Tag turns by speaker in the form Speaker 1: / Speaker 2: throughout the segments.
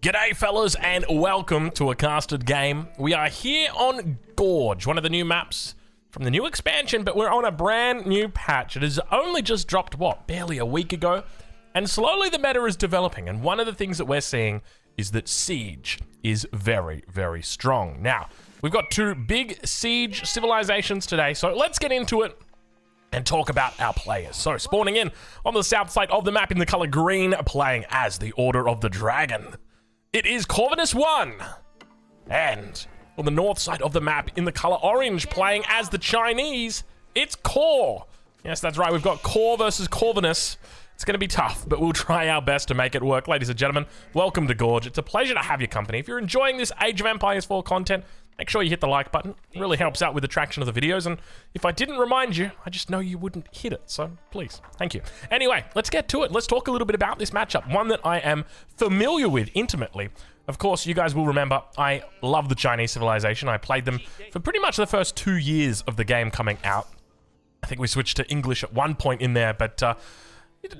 Speaker 1: G'day fellas and welcome to a casted game. We are here on Gorge, one of the new maps from the new expansion, but we're on a brand new patch. It has only just dropped, barely a week ago, and slowly the meta is developing, and one of the things that we're seeing is that Siege is very, very strong. Now, we've got two big Siege civilizations today, so let's get into it and talk about our players. So, spawning in on the south side of the map in the color green, playing as the Order of the Dragon, it is Corvinus 1. And on the north side of the map in the color orange, playing as the Chinese, it's Cor. Yes, that's right, we've got Cor versus Corvinus. It's going to be tough, but we'll try our best to make it work. Ladies and gentlemen, welcome to Gorge. It's a pleasure to have your company. If you're enjoying this Age of Empires 4 content, make sure you hit the like button. It really helps out with the traction of the videos, and if I didn't remind you, I just know you wouldn't hit it, so please, thank you. Anyway, let's get to it. Let's talk a little bit about this matchup, one that I am familiar with intimately. Of course, you guys will remember, I love the Chinese civilization. I played them for pretty much the first 2 years of the game coming out. I think we switched to English at one point in there, but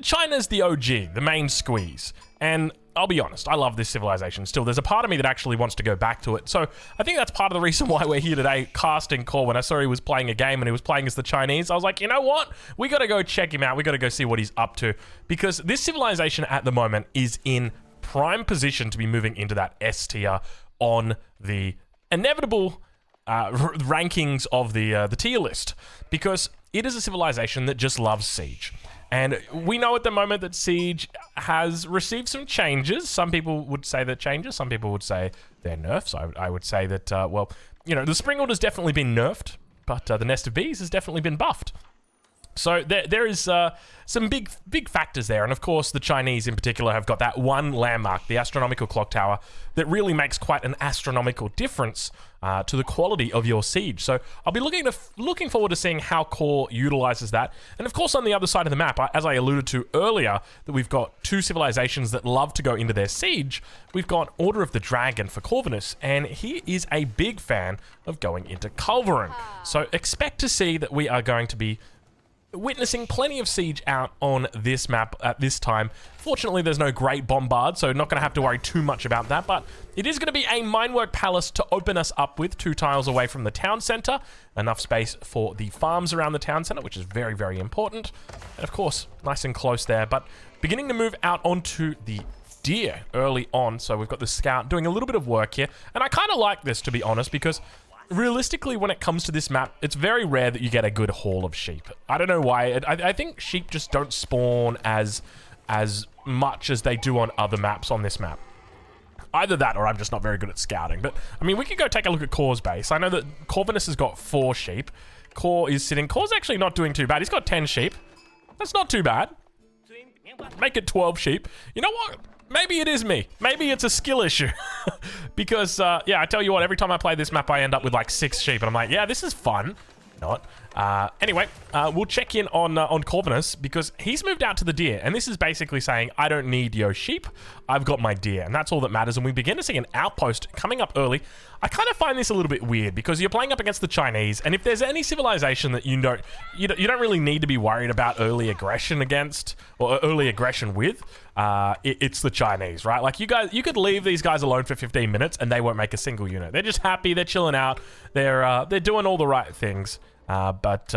Speaker 1: China's the OG, the main squeeze. And I'll be honest, I love this civilization still. There's a part of me that actually wants to go back to it. So I think that's part of the reason why we're here today casting Cor. When I saw he was playing a game and he was playing as the Chinese, I was like, you know what? We got to go check him out. We got to go see what he's up to. Because this civilization at the moment is in prime position to be moving into that S tier on the inevitable rankings of the tier list. Because it is a civilization that just loves Siege. And we know at the moment that Siege has received some changes. Some people would say they're changes. Some people would say they're nerfs. I would say that, well, you know, the Spring Order's definitely been nerfed, but the Nest of Bees has definitely been buffed. So there is some big factors there. And of course, the Chinese in particular have got that one landmark, the astronomical clock tower, that really makes quite an astronomical difference to the quality of your siege. So I'll be looking forward to seeing how Cor utilizes that. And of course, on the other side of the map, as I alluded to earlier, that we've got two civilizations that love to go into their siege. We've got Order of the Dragon for Corvinus, and he is a big fan of going into Culverin. So expect to see that we are going to be witnessing plenty of siege out on this map at this time. Fortunately, there's no great bombard, so not going to have to worry too much about that, but it is going to be a minework palace to open us up with, 2 tiles away from the town center. Enough space for the farms around the town center, which is very, very important. And of course, nice and close there, but beginning to move out onto the deer early on. So we've got the scout doing a little bit of work here, and I kind of like this, to be honest, because realistically, when it comes to this map, it's very rare that you get a good haul of sheep. I don't know why. I think sheep just don't spawn as much as they do on other maps on this map. Either that, or I'm just not very good at scouting. But, I mean, we could go take a look at Cor's base. I know that Corvinus has got 4 sheep. Cor's actually not doing too bad. He's got 10 sheep. That's not too bad. Make it 12 sheep. You know what? Maybe it is me. Maybe it's a skill issue. Because, yeah, I tell you what, every time I play this map, I end up with like 6 sheep. And I'm like, yeah, this is fun. Not. Anyway, we'll check in on Corvinus because he's moved out to the deer. And this is basically saying, I don't need your sheep. I've got my deer. And that's all that matters. And we begin to see an outpost coming up early. I kind of find this a little bit weird because you're playing up against the Chinese. And if there's any civilization that you don't really need to be worried about early aggression against or early aggression with, it's the Chinese, right? Like you could leave these guys alone for 15 minutes and they won't make a single unit. They're just happy. They're chilling out. They're doing all the right things. But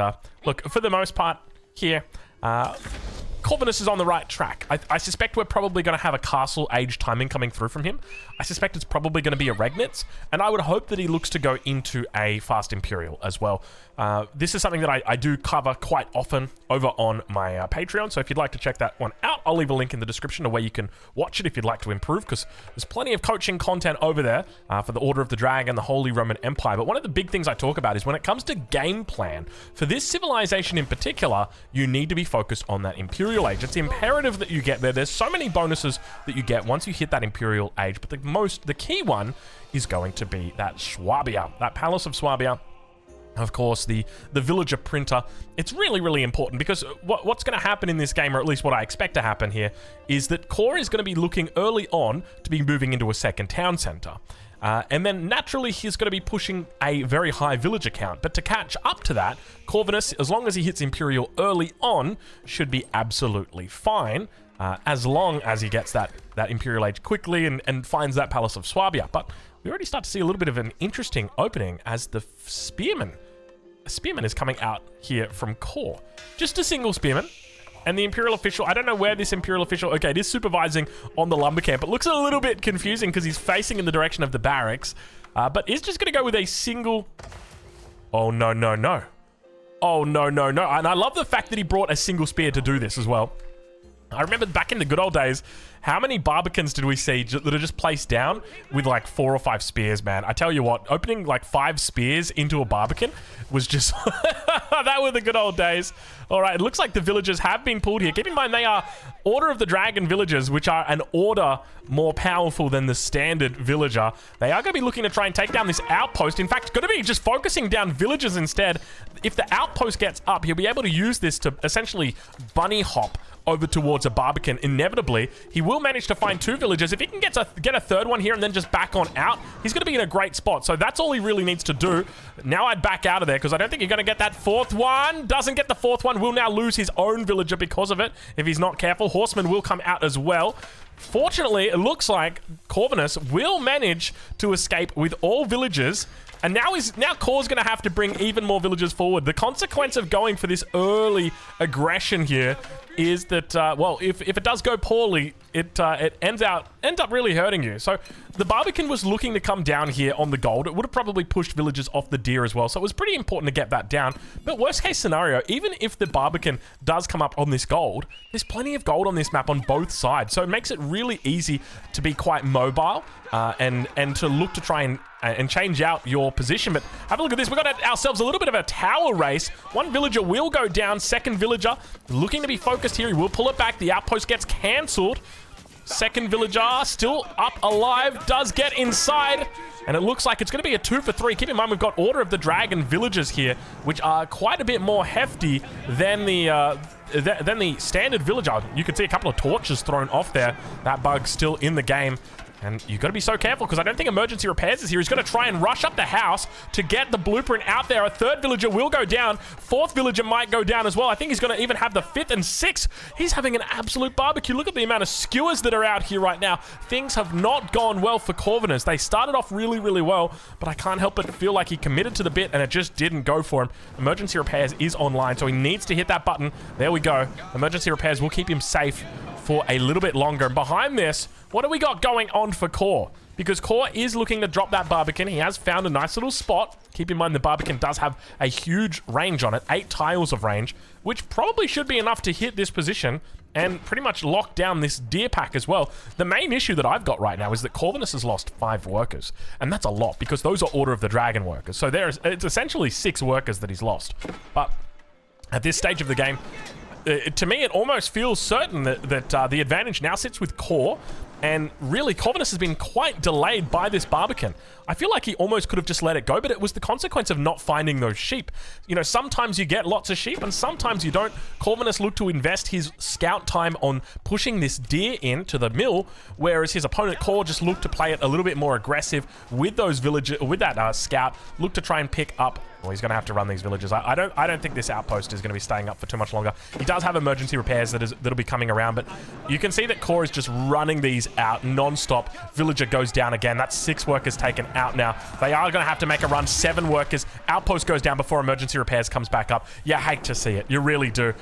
Speaker 1: look, for the most part here, Corvinus is on the right track. I suspect we're probably going to have a castle age timing coming through from him. I suspect it's probably going to be a Regnitz, and I would hope that he looks to go into a Fast Imperial as well. This is something that I do cover quite often over on my Patreon, so if you'd like to check that one out, I'll leave a link in the description where you can watch it if you'd like to improve, because there's plenty of coaching content over there for the Order of the Dragon, the Holy Roman Empire. But one of the big things I talk about is when it comes to game plan, for this civilization in particular, you need to be focused on that Imperial Age. It's imperative that you get there. There's so many bonuses that you get once you hit that Imperial Age, but the key one is going to be that Swabia, that Palace of Swabia. Of course, the villager printer. It's really, really important because what's going to happen in this game, or at least what I expect to happen here, is that Cor is going to be looking early on to be moving into a second town center. And then naturally he's going to be pushing a very high villager count. But to catch up to that, Corvinus, as long as he hits Imperial early on, should be absolutely fine. as long as he gets that Imperial Age quickly and finds that Palace of Swabia. But we already start to see a little bit of an interesting opening as the Spearman. A Spearman is coming out here from Core. Just a single Spearman. And the Imperial Official, I don't know where this Imperial Official... Okay, it is supervising on the lumber camp. It looks a little bit confusing because he's facing in the direction of the barracks. But is just going to go with a single... Oh, no, no, no. Oh, no, no, no. And I love the fact that he brought a single spear to do this as well. I remember back in the good old days, how many Barbicans did we see that are just placed down with like 4 or 5 spears, man? I tell you what, opening like 5 spears into a Barbican was just... that were the good old days. All right, it looks like the villagers have been pulled here. Keep in mind, they are Order of the Dragon villagers, which are an order more powerful than the standard villager. They are going to be looking to try and take down this outpost. In fact, going to be just focusing down villagers instead. If the outpost gets up, he'll be able to use this to essentially bunny hop over towards a Barbican. Inevitably, he will manage to find 2 villagers. If he can get a third one here and then just back on out, he's going to be in a great spot. So that's all he really needs to do. Now I'd back out of there because I don't think you're going to get that 4th one. Doesn't get the 4th one. Will now lose his own villager because of it if he's not careful. Horseman will come out as well. Fortunately, it looks like Corvinus will manage to escape with all villagers. And now Core's going to have to bring even more villagers forward. The consequence of going for this early aggression here is that, well, if it does go poorly, it ends up really hurting you. So the Barbican was looking to come down here on the gold. It would have probably pushed villagers off the deer as well. So it was pretty important to get that down. But worst case scenario, even if the Barbican does come up on this gold, there's plenty of gold on this map on both sides. So it makes it really easy to be quite mobile and to look to try and change out your position. But have a look at this. We've got ourselves a little bit of a tower race. One villager will go down. Second villager looking to be focused here. He will pull it back. The outpost gets cancelled. Second villager still up alive. Does get inside. And it looks like it's going to be a 2 for 3. Keep in mind, we've got Order of the Dragon villagers here, which are quite a bit more hefty than the standard villager. You can see a couple of torches thrown off there. That bug's still in the game. And you've got to be so careful because I don't think emergency repairs is here. He's going to try and rush up the house to get the blueprint out there. A 3rd villager will go down. 4th villager might go down as well. I think he's going to even have the 5th and 6th. He's having an absolute barbecue. Look at the amount of skewers that are out here right now. Things have not gone well for Corvinus. They started off really, really well, but I can't help but feel like he committed to the bit and it just didn't go for him. Emergency repairs is online, so he needs to hit that button. There we go. Emergency repairs will keep him safe for a little bit longer. And behind this, what do we got going on for Core? Because Core is looking to drop that Barbican. He has found a nice little spot. Keep in mind the Barbican does have a huge range on it, 8 tiles of range, which probably should be enough to hit this position and pretty much lock down this deer pack as well. The main issue that I've got right now is that Corvinus has lost 5 workers, and that's a lot because those are Order of the Dragon workers. So it's essentially 6 workers that he's lost. But at this stage of the game, to me, it almost feels certain that the advantage now sits with Core, and really, Corvinus has been quite delayed by this Barbican. I feel like he almost could have just let it go, but it was the consequence of not finding those sheep. You know, sometimes you get lots of sheep, and sometimes you don't. Corvinus looked to invest his scout time on pushing this deer into the mill, whereas his opponent Core just looked to play it a little bit more aggressive with those villagers, with that scout. Look to try and pick up. Well, he's going to have to run these villagers. I don't think this outpost is going to be staying up for too much longer. He does have emergency repairs that'll be coming around, but you can see that Core is just running these out non-stop. Villager goes down again. That's 6 workers taken out now. They are going to have to make a run. 7 workers. Outpost goes down before emergency repairs comes back up. You hate to see it. You really do.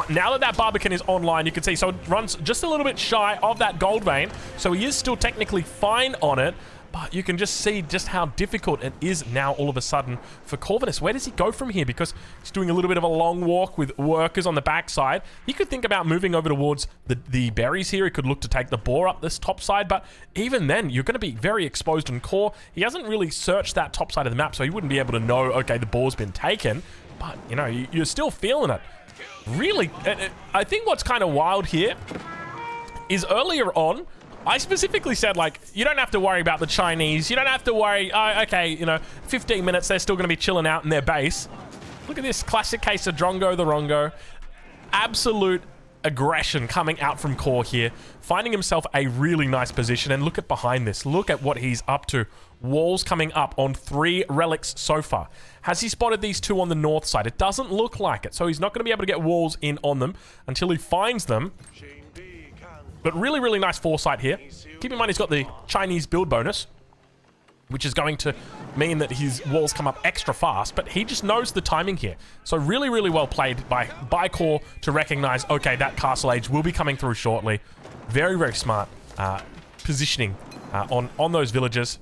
Speaker 1: Now that Barbican is online, you can see, so it runs just a little bit shy of that gold vein, so he is still technically fine on it. But you can just see just how difficult it is now all of a sudden for Corvinus. Where does he go from here? Because he's doing a little bit of a long walk with workers on the backside. He could think about moving over towards the berries here. He could look to take the boar up this top side. But even then, you're going to be very exposed in Core. He hasn't really searched that top side of the map, so he wouldn't be able to know, okay, the boar's been taken. But, you know, you're still feeling it. Really, I think what's kind of wild here is earlier on, I specifically said, like, you don't have to worry about the Chinese. You don't have to worry, okay, you know, 15 minutes, they're still going to be chilling out in their base. Look at this classic case of Drongo the Rongo. Absolute aggression coming out from Core here. Finding himself a really nice position. And look at behind this. Look at what he's up to. Walls coming up on 3 relics so far. Has he spotted these 2 on the north side? It doesn't look like it. So he's not going to be able to get walls in on them until he finds them. But really, really nice foresight here. Keep in mind he's got the Chinese build bonus, which is going to mean that his walls come up extra fast, but he just knows the timing here. So really, really well played by Core to recognize, okay, that castle age will be coming through shortly. Very, very smart positioning on those villagers.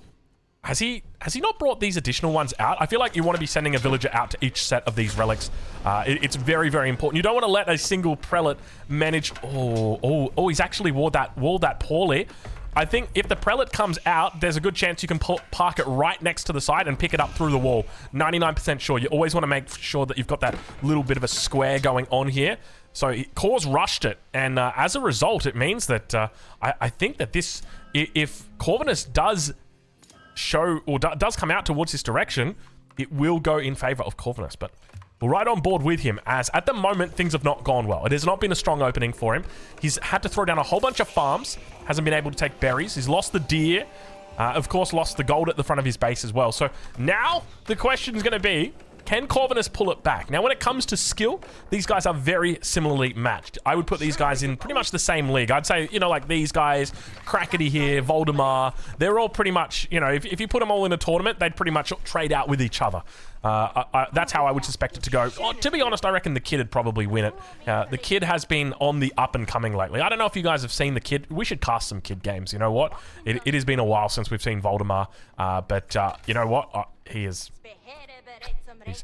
Speaker 1: Has he not brought these additional ones out? I feel like you want to be sending a villager out to each set of these relics. It's very, very important. You don't want to let a single prelate manage... Oh, he's actually walled that poorly. I think if the prelate comes out, there's a good chance you can park it right next to the side and pick it up through the wall. 99% sure. You always want to make sure that you've got that little bit of a square going on here. So Core's rushed it, and as a result, it means that I think that this, if Corvinus does show or does come out towards this direction, it will go in favor of Corvinus. But we're right on board with him, as at the moment things have not gone well. It has not been a strong opening for him. He's had to throw down a whole bunch of farms, hasn't been able to take berries. He's lost the deer, of course lost the gold at the front of his base as well. So now the question is going to be, can Corvinus pull it back? Now, when it comes to skill, these guys are very similarly matched. I would put these guys in pretty much the same league. I'd say, you know, like these guys, Crackety here, Voldemar, they're all pretty much, you know, if you put them all in a tournament, they'd pretty much trade out with each other. That's how I would suspect it to go. Oh, to be honest, I reckon the Kid would probably win it. The Kid has been on the up and coming lately. I don't know if you guys have seen the Kid. We should cast some Kid games. You know what? It has been a while since we've seen Voldemar. But you know what? He is...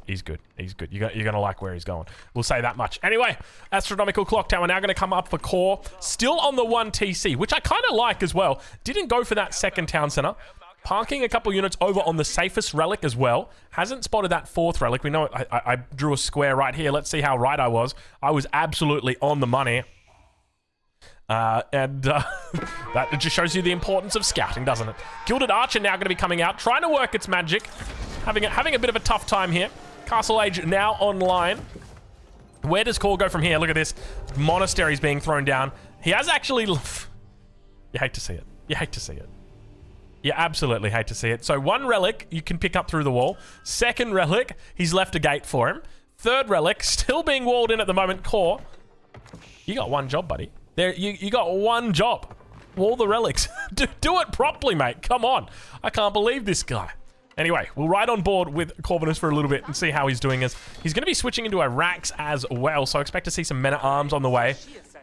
Speaker 1: He's good. He's good. You're going to like where he's going. We'll say that much. Anyway, Astronomical Clock Tower now going to come up for Core. Still on the 1 TC, which I kind of like as well. Didn't go for that second town center. Parking a couple units over on the safest relic as well. Hasn't spotted that 4th relic. We know I drew a square right here. Let's see how right I was. I was absolutely on the money. That just shows you the importance of scouting, doesn't it? Gilded Archer now going to be coming out, trying to work its magic. Having a bit of a tough time here. Castle Age now online. Where does Core go from here? Look at this. Monasteries being thrown down. He has actually... You hate to see it. You hate to see it. You absolutely hate to see it. So 1 relic you can pick up through the wall. 2nd relic, he's left a gate for him. 3rd relic, still being walled in at the moment. Core, you got 1 job, buddy. There, you got 1 job. Wall the relics. do it properly, mate. Come on. I can't believe this guy. Anyway, we'll ride on board with Corvinus for a little bit and see how he's doing. As he's going to be switching into a Rax as well, so I expect to see some men-at-arms on the way.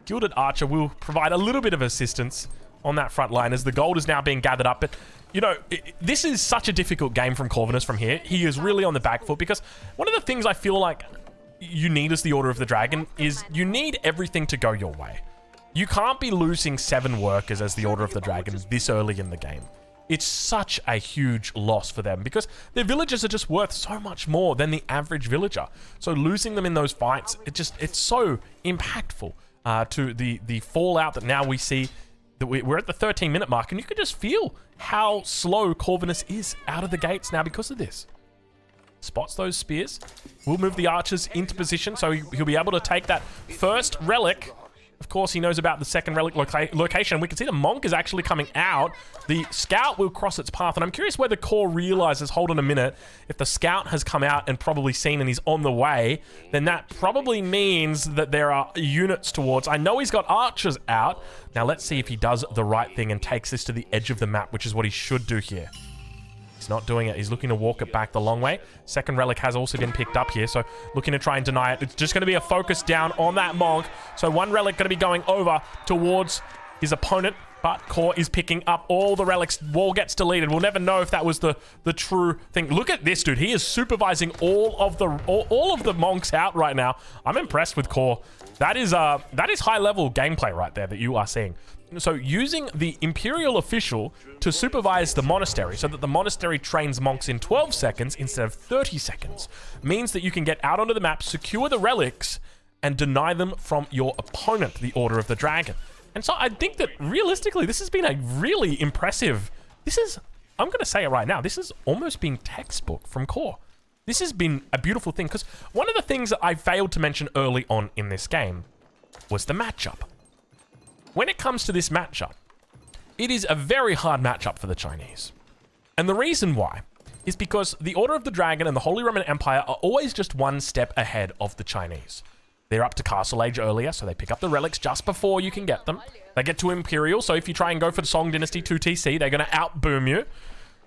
Speaker 1: Gilded Archer will provide a little bit of assistance on that front line as the gold is now being gathered up. But, you know, this is such a difficult game from Corvinus from here. He is really on the back foot because one of the things I feel like you need as the Order of the Dragon is you need everything to go your way. You can't be losing 7 workers as the Order of the Dragon this early in the game. It's such a huge loss for them because their villagers are just worth so much more than the average villager. So losing them in those fights, it's so impactful to the fallout that now we see that we're at the 13-minute mark, and you can just feel how slow Corvinus is out of the gates now because of this. Spots those spears. We'll move the archers into position so he'll be able to take that 1st relic. Of course, he knows about the 2nd relic location. We can see the Monk is actually coming out. The Scout will cross its path. And I'm curious whether Core realizes, hold on a minute, if the Scout has come out and probably seen and he's on the way, then that probably means that there are units towards. I know he's got archers out. Now, let's see if he does the right thing and takes this to the edge of the map, which is what he should do here. He's not doing it. He's looking to walk it back the long way. 2nd relic has also been picked up here, so looking to try and deny it. It's just going to be a focus down on that Monk. So 1 relic going to be going over towards his opponent, but Core is picking up all the relics. Wall gets deleted. We'll never know if that was the true thing. Look at this, dude. He is supervising all of the Monks out right now. I'm impressed with Core. That is high-level gameplay right there that you are seeing. So using the Imperial official to supervise the monastery so that the monastery trains monks in 12 seconds instead of 30 seconds means that you can get out onto the map, secure the relics, and deny them from your opponent, the Order of the Dragon. And so I think that realistically, this has been a really impressive... I'm going to say it right now, this has almost been textbook from Core. This has been a beautiful thing because one of the things that I failed to mention early on in this game was the matchup. When it comes to this matchup, it is a very hard matchup for the Chinese. And the reason why is because the Order of the Dragon and the Holy Roman Empire are always just 1 step ahead of the Chinese. They're up to Castle Age earlier, so they pick up the relics just before you can get them. They get to Imperial, so if you try and go for the Song Dynasty 2TC, they're going to out-boom you.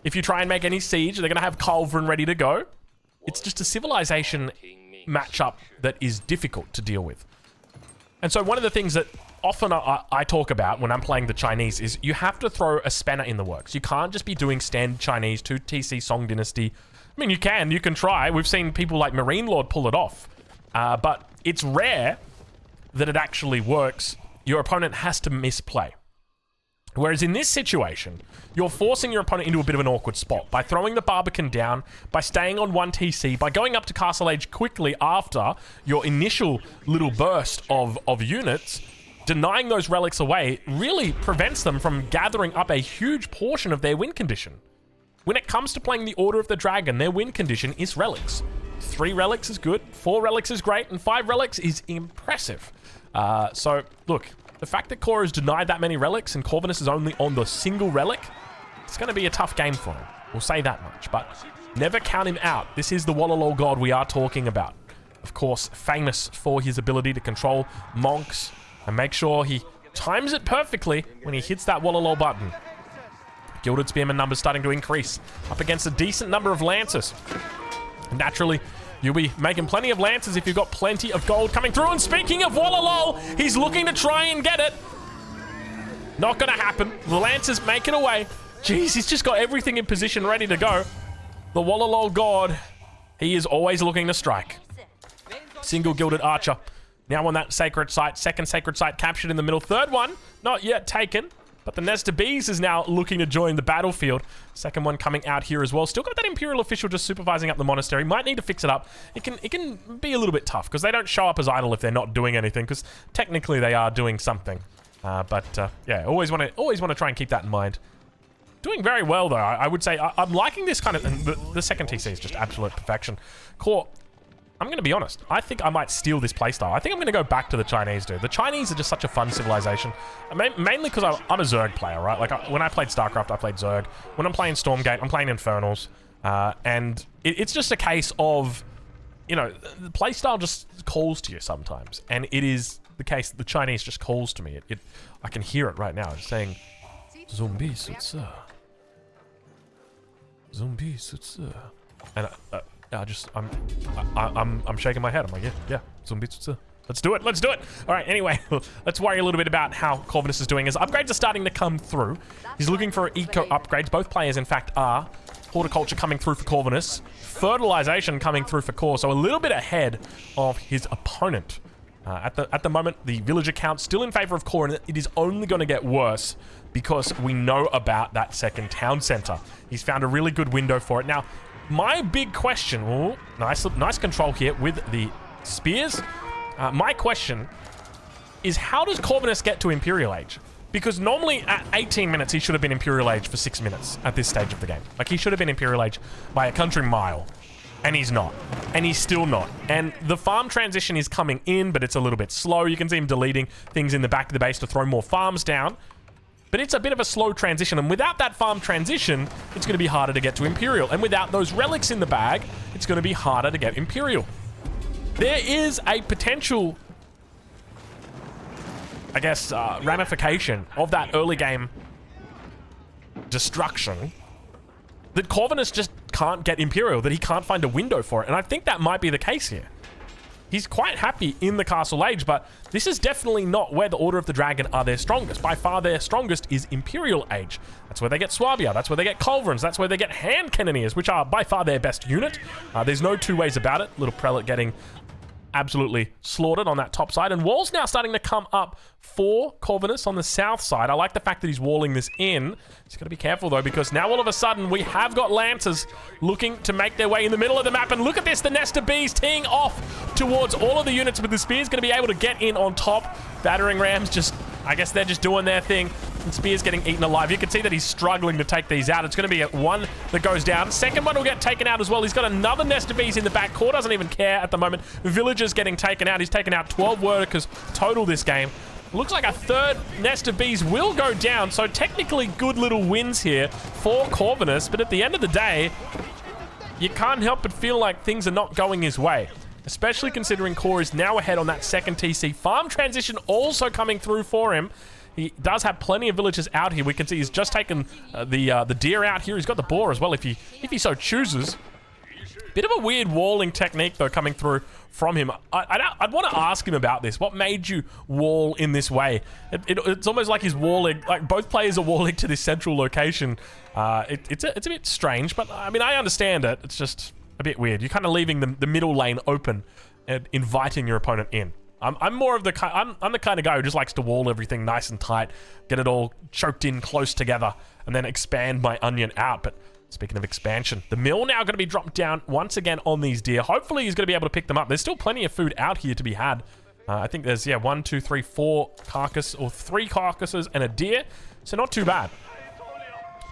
Speaker 1: If you try and make any siege, they're going to have Culverin ready to go. It's just a civilization matchup that is difficult to deal with. And so one of the things that often I talk about when I'm playing the Chinese is you have to throw a spanner in the works. You can't just be doing standard Chinese 2TC Song Dynasty. I mean, you can try. We've seen people like Marine Lord pull it off. But it's rare that it actually works. Your opponent has to misplay. Whereas in this situation, you're forcing your opponent into a bit of an awkward spot by throwing the Barbican down, by staying on 1 TC, by going up to Castle Age quickly after your initial little burst of units. Denying those relics away really prevents them from gathering up a huge portion of their win condition. When it comes to playing the Order of the Dragon, their win condition is relics. 3 relics is good, 4 relics is great, and 5 relics is impressive. So, look, the fact that Core has denied that many relics and Corvinus is only on the single relic, it's going to be a tough game for him. We'll say that much, but never count him out. This is the Wallalol God we are talking about. Of course, famous for his ability to control monks and make sure he times it perfectly when he hits that Wallalol button. Gilded Spearman numbers starting to increase, up against a decent number of Lancers. Naturally, you'll be making plenty of Lancers if you've got plenty of gold coming through. And speaking of Wallalol, he's looking to try and get it. Not gonna happen. The Lancers make it away. Jeez, he's just got everything in position ready to go. The Wallalol God, he is always looking to strike. Single Gilded Archer. Now on that Sacred Site. Second Sacred Site captured in the middle. Third one, not yet taken. But the Nest of Bees is now looking to join the battlefield. Second one coming out here as well. Still got that Imperial official just supervising up the monastery. Might need to fix it up. It can be a little bit tough because they don't show up as idle if they're not doing anything, because technically they are doing something. Yeah, always want to try and keep that in mind. Doing very well though. I would say I'm liking this kind of. And the second TC is just absolute perfection. Core. I'm going to be honest. I think I might steal this playstyle. I think I'm going to go back to the Chinese, dude. The Chinese are just such a fun civilization. Mainly because I'm a Zerg player, right? Like, when I played StarCraft, I played Zerg. When I'm playing Stormgate, I'm playing Infernals. And it's just a case of, you know, the playstyle just calls to you sometimes. And it is the case that the Chinese just calls to me. I can hear it right now. It's saying, Zombie Sutsu. Zombie Sutsu. And I'm shaking my head. I'm like, yeah, let's do it. All right, anyway, let's worry a little bit about how Corvinus is doing. As upgrades are starting to come through. He's looking for eco upgrades. Both players, in fact, are. Horticulture coming through for Corvinus. Fertilization coming through for Core. So a little bit ahead of his opponent. At the moment, the villager count still in favor of Core, and it is only going to get worse because we know about that second town center. He's found a really good window for it. Now, my big question, ooh, nice control here with the spears. My question is, how does Corvinus get to Imperial Age? Because normally at 18 minutes, he should have been Imperial Age for 6 minutes at this stage of the game. Like, he should have been Imperial Age by a country mile. And he's not. And he's still not. And the farm transition is coming in, but it's a little bit slow. You can see him deleting things in the back of the base to throw more farms down. But it's a bit of a slow transition, and without that farm transition, it's going to be harder to get to Imperial. And without those relics in the bag, it's going to be harder to get Imperial. There is a potential, I guess, ramification of that early game destruction that Corvinus just can't get Imperial, that he can't find a window for it. And I think that might be the case here. He's quite happy in the Castle Age, but this is definitely not where the Order of the Dragon are their strongest. By far their strongest is Imperial Age. That's where they get Swabia, that's where they get Culverins, that's where they get Hand Cannoneers, which are by far their best unit. There's no two ways about it. Little Prelate getting absolutely slaughtered on that top side. And walls now starting to come up for Corvinus on the south side. I like the fact that he's walling this in. He's got to be careful though, because now all of a sudden we have got Lancers looking to make their way in the middle of the map. And look at this, the Nest of Bees teeing off towards all of the units, with the Spear's going to be able to get in on top. Battering Rams just, I guess they're just doing their thing. And Spear's getting eaten alive. You can see that he's struggling to take these out. It's going to be one that goes down. Second one will get taken out as well. He's got another Nest of Bees in the back. Core doesn't even care at the moment. Villagers getting taken out. He's taken out 12 workers total this game. Looks like a third Nest of Bees will go down. So technically good little wins here for Corvinus. But at the end of the day, you can't help but feel like things are not going his way. especially considering Core is now ahead on that second TC. Farm transition also coming through for him. He does have plenty of villagers out here. We can see he's just taken the deer out here. He's got the boar as well if he so chooses. Bit of a weird walling technique, though, coming through from him. I'd want to ask him about this. What made you wall in this way? It's almost like he's walling, like both players are walling to this central location. It's a bit strange, but I mean, I understand it. It's just a bit weird. You're kind of leaving the middle lane open and inviting your opponent in. I'm more of the I'm the kind of guy who just likes to wall everything nice and tight, get it all choked in close together, and then expand my onion out. But speaking of expansion, the mill now going to be dropped down once again on these deer. Hopefully he's going to be able to pick them up. There's still plenty of food out here to be had. I think there's, yeah, 1, 2, 3, 4 carcass, or 3 carcasses and a deer. So not too bad.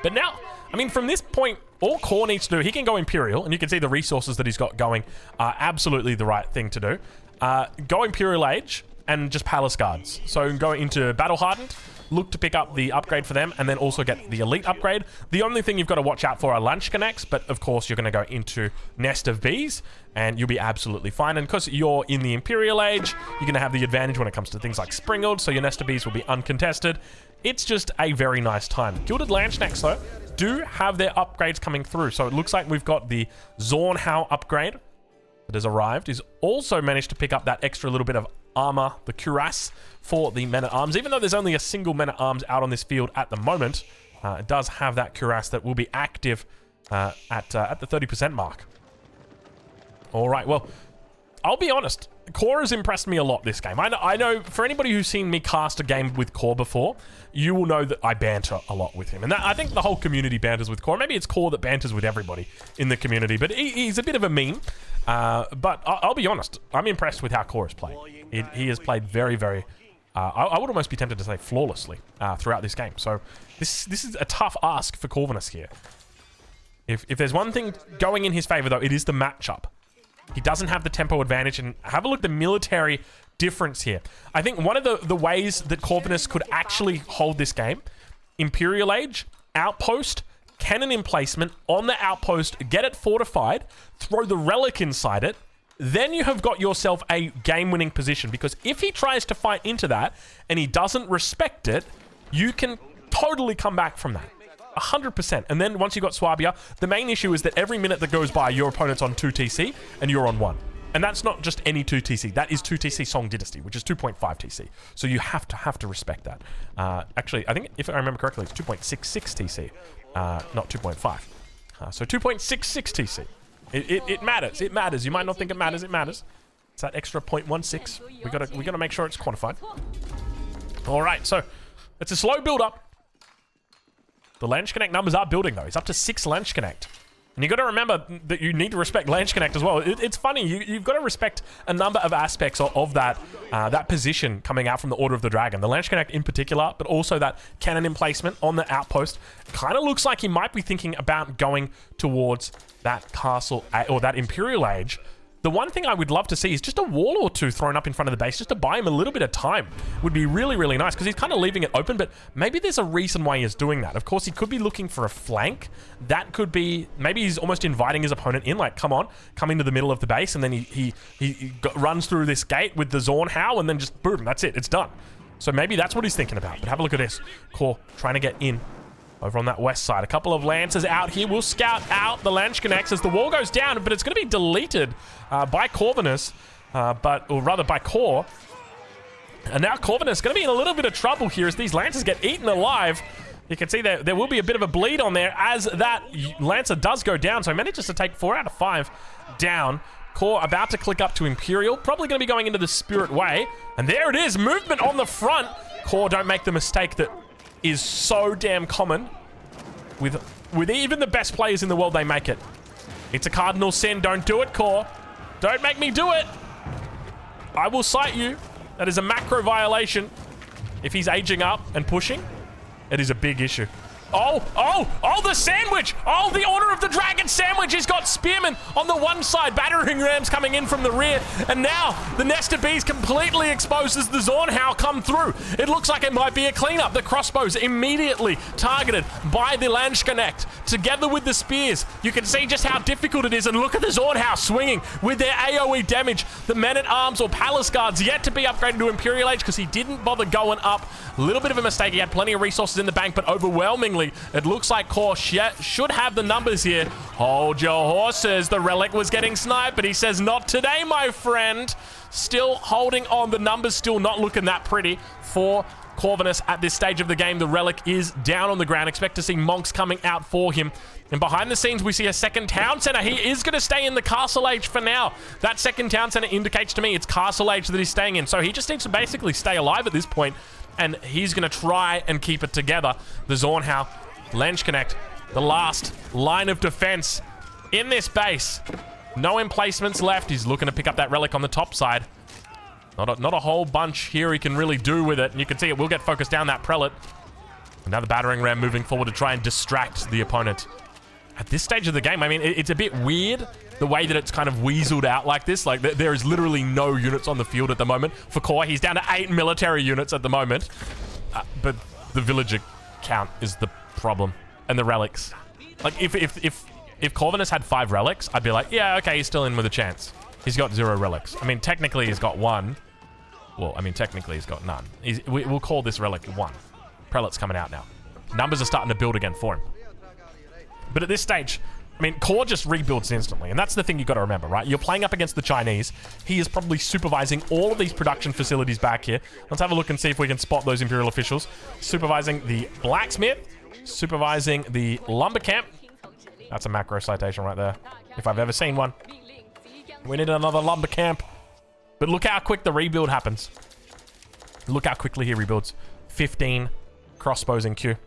Speaker 1: But now, I mean, from this point, all Core needs to do, he can go Imperial, and you can see the resources that he's got going are absolutely the right thing to do. Go Imperial Age and just Palace Guards. So go into Battle Hardened, look to pick up the upgrade for them, and then also get the Elite upgrade. The only thing you've got to watch out for are Lunch Connects, but of course you're going to go into Nest of Bees, and you'll be absolutely fine. And because you're in the Imperial Age, you're going to have the advantage when it comes to things like Springald, so your Nest of Bees will be uncontested. It's just a very nice time. Gilded Landsknechts, though, do have their upgrades coming through. So it looks like we've got the Zornhau upgrade that has arrived. He's also managed to pick up that extra little bit of armor, the cuirass, for the men-at-arms. Even though there's only a single men-at-arms out on this field at the moment, it does have that cuirass that will be active at the 30% mark. All right, well, I'll be honest. Core has impressed me a lot this game. I know for anybody who's seen me cast a game with Core before, you will know that I banter a lot with him. And I think the whole community banters with Core. Maybe it's Core that banters with everybody in the community, but he's a bit of a meme. But I'll be honest, I'm impressed with how Core has played. He has played very, very... I would almost be tempted to say flawlessly throughout this game. So this is a tough ask for Corvinus here. If there's one thing going in his favor, though, it is the matchup. He doesn't have the tempo advantage, and have a look at the military difference here. I think one of the ways that Corvinus could actually hold this game, Imperial Age, Outpost, Cannon emplacement on the Outpost, get it fortified, throw the Relic inside it, then you have got yourself a game-winning position, because if he tries to fight into that and he doesn't respect it, you can totally come back from that. 100%. And then once you've got Swabia, the main issue is that every minute that goes by, your opponent's on 2 TC and you're on 1. And that's not just any 2 TC. That is 2 TC Song Dynasty, which is 2.5 TC. So you have to respect that. Actually, I think if I remember correctly, it's 2.66 TC, not 2.5. So 2.66 TC. It matters. It matters. You might not think it matters. It matters. It's that extra 0.16. We gotta make sure it's quantified. All right. So it's a slow build up. The Landsknecht numbers are building, though. He's up to 6 Landsknecht. And you've got to remember that you need to respect Landsknecht as well. It's funny. You've got to respect a number of aspects of that that position coming out from the Order of the Dragon. The Landsknecht in particular, but also that cannon emplacement on the outpost. Kind of looks like he might be thinking about going towards that castle, or that Imperial Age. The one thing I would love to see is just a wall or two thrown up in front of the base, just to buy him a little bit of time. Would be really, really nice, because he's kind of leaving it open, but maybe there's a reason why he's doing that. Of course, he could be looking for a flank. That could be, maybe he's almost inviting his opponent in, like, come on, come into the middle of the base, and then he runs through this gate with the Zornhau, and then just, boom, that's it, it's done. So maybe that's what he's thinking about, but have a look at this. Core trying to get in. Over on that west side, a couple of Lancers out here. We'll scout out the Landsknechts as the wall goes down, but it's going to be deleted by Corvinus, or rather by Core. And now Corvinus is going to be in a little bit of trouble here as these Lancers get eaten alive. You can see there will be a bit of a bleed on there as that Lancer does go down, so he manages to take 4 out of 5 down. Core about to click up to Imperial, probably going to be going into the Spirit Way. And there it is, movement on the front. Core, don't make the mistake that is so damn common with even the best players in the world. They make it. It's a cardinal sin. Don't do it, Core. Don't make me do it. I will cite you. That is a macro violation. If he's aging up and pushing, it is a big issue. Oh, the sandwich. Oh, the Order of the Dragon sandwich. He's got spearmen on the one side, battering rams coming in from the rear. And now the Nest of Bees completely exposes the Zornhau come through. It looks like it might be a cleanup. The crossbows immediately targeted by the Landsknecht. Together with the spears, you can see just how difficult it is. And look at the Zornhau swinging with their AoE damage. The men-at-arms or palace guards yet to be upgraded to Imperial Age because he didn't bother going up. A little bit of a mistake. He had plenty of resources in the bank, but overwhelmingly, it looks like Core should have the numbers here. Hold your horses. The Relic was getting sniped, but he says, not today, my friend. Still holding on. The numbers still not looking that pretty for Corvinus at this stage of the game. The Relic is down on the ground. Expect to see monks coming out for him. And behind the scenes, we see a second town center. He is going to stay in the Castle Age for now. That second town center indicates to me it's Castle Age that he's staying in. So he just needs to basically stay alive at this point. And he's going to try and keep it together. The Zornhau, Landsknecht, the last line of defense in this base. No emplacements left. He's looking to pick up that Relic on the top side. Not a whole bunch here he can really do with it. And you can see it will get focused down that Prelate. And now the battering ram moving forward to try and distract the opponent. At this stage of the game, I mean, it's a bit weird the way that it's kind of weaseled out like this. Like, there is literally no units on the field at the moment. For Core, he's down to 8 military units at the moment. But the villager count is the problem. And the relics. Like, if Corvinus had 5 relics, I'd be like, yeah, okay, he's still in with a chance. He's got 0 relics. I mean, technically, he's got 1. Well, I mean, technically, he's got none. We'll call this relic 1. Prelate's coming out now. Numbers are starting to build again for him. But at this stage, I mean, Core just rebuilds instantly. And that's the thing you got to remember, right? You're playing up against the Chinese. He is probably supervising all of these production facilities back here. Let's have a look and see if we can spot those Imperial officials. Supervising the blacksmith. Supervising the lumber camp. That's a macro citation right there, if I've ever seen one. We need another lumber camp. But look how quick the rebuild happens. Look how quickly he rebuilds. 15 crossbows in queue.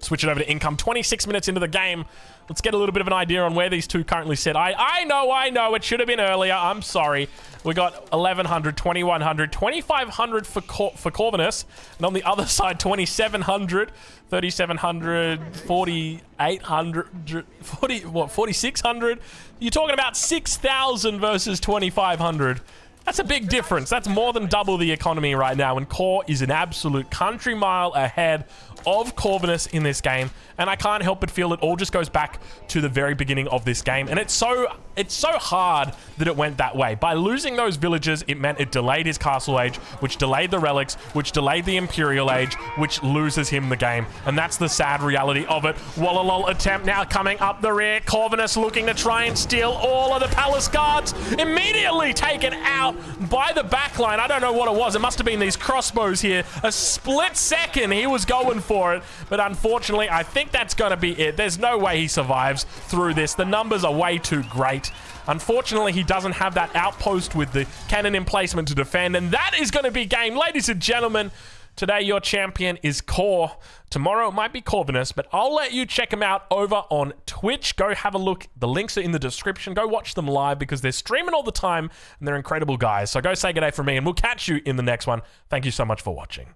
Speaker 1: Switch it over to income. 26 minutes into the game. Let's get a little bit of an idea on where these two currently sit. I know. It should have been earlier. I'm sorry. We got 1,100, 2,100, 2,500 for Corvinus. And on the other side, 2,700, 3,700, 4,800, 4,600. You're talking about 6,000 versus 2,500. That's a big difference. That's more than double the economy right now. And Core is an absolute country mile ahead of Corvinus in this game. And I can't help but feel it all just goes back to the very beginning of this game. And it's so hard that it went that way. By losing those villages, it meant it delayed his Castle Age, which delayed the Relics, which delayed the Imperial Age, which loses him the game. And that's the sad reality of it. Wallalol attempt now coming up the rear. Corvinus looking to try and steal all of the Palace Guards. Immediately taken out by the backline. I don't know what it was. It must have been these crossbows here. A split second, he was going for it. But unfortunately, I think that's going to be it. There's no way he survives through this. The numbers are way too great. Unfortunately, he doesn't have that outpost with the cannon emplacement to defend. And that is going to be game. Ladies and gentlemen, today your champion is Core. Tomorrow it might be Corvinus, but I'll let you check him out over on Twitch. Go have a look. The links are in the description. Go watch them live because they're streaming all the time and they're incredible guys. So go say good day from me and we'll catch you in the next one. Thank you so much for watching.